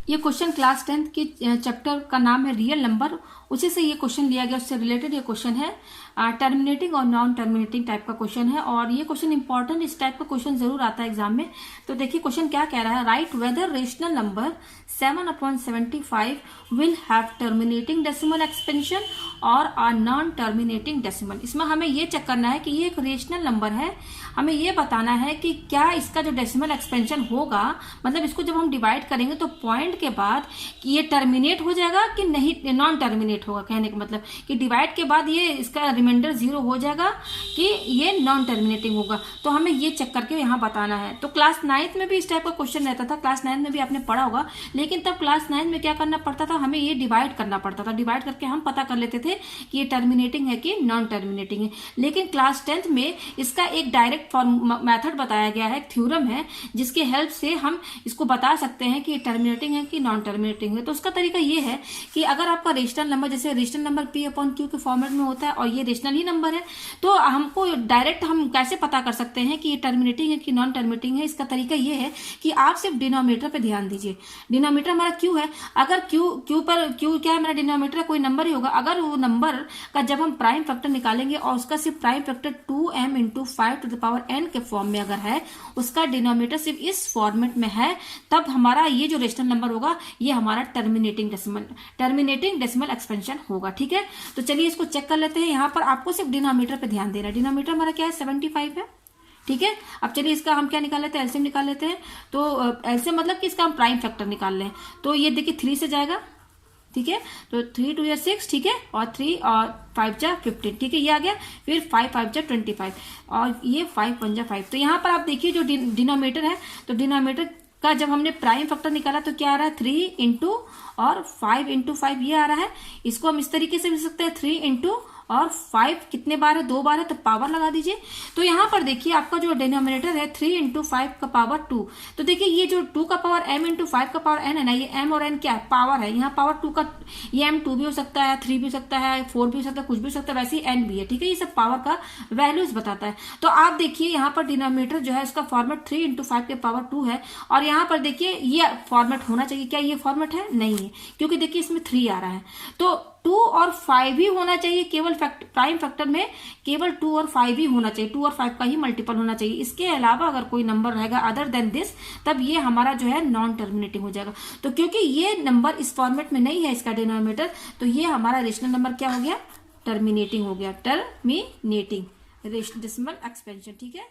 ये question class 10th के chapter का नाम है रियल नंबर, उसी से ये क्वेश्चन लिया गया, उससे रिलेटेड ये क्वेश्चन है। टर्मिनेटिंग और नॉन टर्मिनेटिंग टाइप का क्वेश्चन है और ये क्वेश्चन इंपॉर्टेंट, इस टाइप का क्वेश्चन जरूर आता है एग्जाम में। तो देखिए क्वेश्चन क्या कह रहा है, right whether rational number 7/75 will have terminating decimal expansion और अ नॉन टर्मिनेटिंग डेसिमल। इसमें हमें ये चेक करना है कि ये एक रेशनल नंबर है, हमें ये बताना है कि क्या इसका जो डेसिमल एक्सपेंशन होगा, मतलब इसको जब हम डिवाइड करेंगे तो पॉइंट के बाद कि ये टर्मिनेट हो जाएगा कि नहीं, नॉन टर्मिनेट होगा। कहने का मतलब कि डिवाइड के बाद ये इसका रिमाइंडर 0 हो जाएगा कि ये नॉन टर्मिनेटिंग होगा। तो हमें ये चेक करके यहाँ बताना है। तो क्लास 9th में भी इस टाइप का क्वेश्चन रहता था, क्लास 9th में भी आपने पढ़ा होगा, लेकिन तब क्लास 9th में क्या करना पड़ता था, हमें ये डिवाइड करना पड़ता था। डिवाइड करके हम पता कर लेते थे कि ये टर्मिनेटिंग है कि नॉन टर्मिनेटिंग है। लेकिन क्लास 10th में इसका एक डायरेक्ट मेथड बताया गया है, एक थ्योरम है जिसके हेल्प से हम इसको बता सकते हैं कि ये टर्मिनेटिंग है कि नॉन टर्मिनेटिंग है। तो उसका तरीका ये है कि अगर आपका रेशनल नंबर, जैसे रेशनल नंबर P/Q के फॉर्मेट में होता है और ये रेशनल ही नंबर है, तो हमको डायरेक्ट हम कैसे पता कर सकते हैं कि ये टर्मिनेटिंग है कि नॉन टर्मिनेटिंग है। इसका तरीका ये है कि आप सिर्फ डिनोमिनेटर पे ध्यान दीजिए। डिनोमिनेटर हमारा Q है, अगर Q क्या है, मेरा डिनोमिनेटर कोई नंबर ही होगा। अगर वो नंबर का जब हम प्राइम फैक्टर निकालेंगे और उसका सिर्फ प्राइम फैक्टर 2m × 5⁻n के फॉर्म में अगर है, उसका डिनोमिनेटर सिर्फ इस फॉर्मेट में है, तब हमारा ये जो रेशनल नंबर होगा ये हमारा टर्मिनेटिंग डेसिमल एक्सपेंशन होगा। ठीक है, तो चलिए इसको चेक कर लेते हैं। यहाँ पर आपको सिर्फ डिनोमिनेटर पे ध्यान देना है। डिनोमिनेटर हमारा क्या है, 75 है। ठीक है, अब चलिए इसका हम क्या निकाल लेते हैं, एलसीएम निकाल लेते हैं। तो एलसीएम मतलब कि इसका हम प्राइम फैक्टर निकाल लें, तो ये देखिए 3 से जाएगा। ठीक है, तो 3 2 6, ठीक है, और 3 और 5 जा 15, ठीक है, ये आ गया। फिर 5 5 जा 25 और ये 5 1 जा 5। तो यहाँ पर आप देखिए जो डिनोमिनेटर है, तो डिनोमिनेटर का जब हमने प्राइम फैक्टर निकाला तो क्या आ रहा है, 3 × और 5 × 5 ये आ रहा है। इसको हम इस तरीके से भी सकते हैं, 3 × और 5 कितने बार है, 2 बार है, तो पावर लगा दीजिए। तो यहाँ पर देखिए आपका जो डिनोमिनेटर है 3 × 5 का पावर 2। तो देखिए ये जो 2 का पावर m × 5 का पावर n है ना, ये m और n क्या है, पावर है। यहाँ पावर 2 का ये m 2 भी हो सकता है, 3 भी हो सकता है, 4 भी हो सकता है, कुछ भी हो सकता है, वैसे ही n भी है। ठीक है, ये सब पावर का वैल्यूज बताता है। तो आप देखिए यहाँ पर डिनोमिनेटर जो है इसका फॉर्मेट 3 × 5 के पावर 2 है और यहाँ पर देखिए ये फॉर्मेट होना चाहिए। क्या ये फॉर्मेट है? नहीं है, क्योंकि देखिए इसमें 3 आ रहा है। तो 2 और 5 ही होना चाहिए, केवल प्राइम फैक्टर में केवल 2 और 5 ही होना चाहिए, 2 और 5 का ही मल्टीपल होना चाहिए। इसके अलावा अगर कोई नंबर रहेगा अदर देन दिस, तब ये हमारा जो है नॉन टर्मिनेटिंग हो जाएगा। तो क्योंकि ये नंबर इस फॉर्मेट में नहीं है इसका डिनोमिनेटर, तो ये हमारा रेशनल नंबर क्या हो गया, टर्मिनेटिंग हो गया, टर्मिनेटिंग डेसिमल एक्सपेंशन। ठीक है।